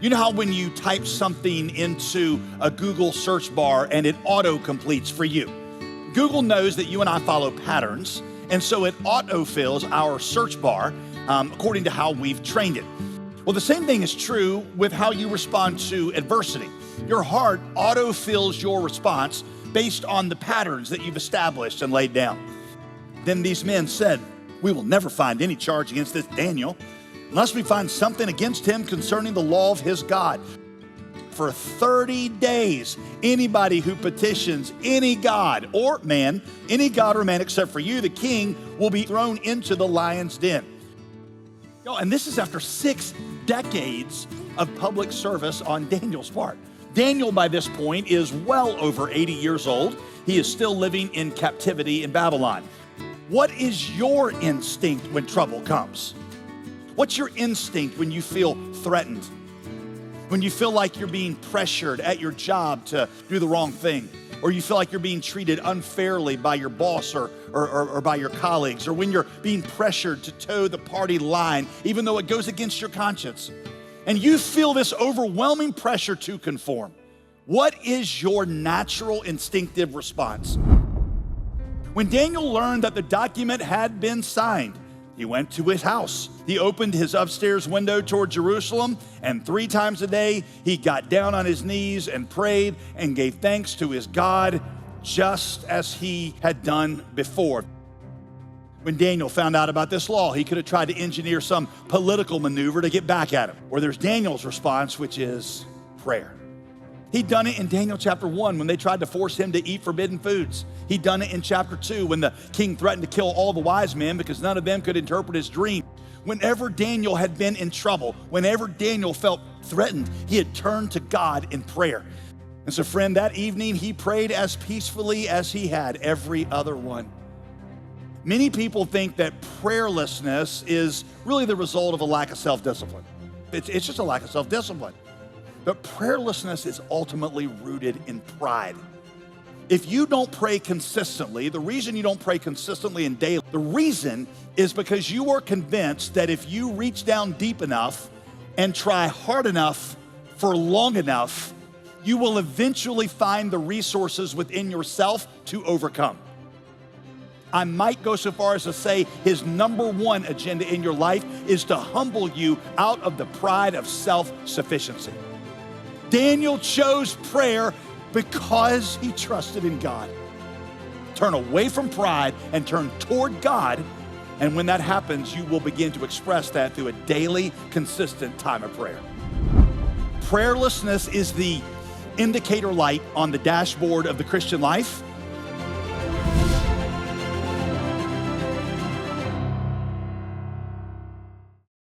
You know how when you type something into a Google search bar and it auto-completes for you? Google knows that you and I follow patterns, and so it auto-fills our search bar according to how we've trained it. Well, the same thing is true with how you respond to adversity. Your heart auto-fills your response based on the patterns that you've established and laid down. Then these men said, "We will never find any charge against this Daniel, unless we find something against him concerning the law of his God." For 30 days, anybody who petitions any god or man, except for you, the king, will be thrown into the lion's den. And this is after 6 decades of public service on Daniel's part. Daniel, by this point, is well over 80 years old. He is still living in captivity in Babylon. What is your instinct when trouble comes? What's your instinct when you feel threatened? When you feel like you're being pressured at your job to do the wrong thing, or you feel like you're being treated unfairly by your boss or by your colleagues, or when you're being pressured to toe the party line, even though it goes against your conscience, and you feel this overwhelming pressure to conform, what is your natural instinctive response? When Daniel learned that the document had been signed, he went to his house. He opened his upstairs window toward Jerusalem, and 3 times a day, he got down on his knees and prayed and gave thanks to his God, just as he had done before. When Daniel found out about this law, he could have tried to engineer some political maneuver to get back at him. Or there's Daniel's response, which is prayer. He'd done it in Daniel chapter 1 when they tried to force him to eat forbidden foods. He'd done it in chapter 2 when the king threatened to kill all the wise men because none of them could interpret his dream. Whenever Daniel had been in trouble, whenever Daniel felt threatened, he had turned to God in prayer. And so, friend, that evening he prayed as peacefully as he had every other one. Many people think that prayerlessness is really the result of a lack of self-discipline. It's just a lack of self-discipline. But prayerlessness is ultimately rooted in pride. If you don't pray consistently, the reason you don't pray consistently and daily, the reason is because you are convinced that if you reach down deep enough and try hard enough for long enough, you will eventually find the resources within yourself to overcome. I might go so far as to say his number one agenda in your life is to humble you out of the pride of self-sufficiency. Daniel chose prayer because he trusted in God. Turn away from pride and turn toward God. And when that happens, you will begin to express that through a daily, consistent time of prayer. Prayerlessness is the indicator light on the dashboard of the Christian life.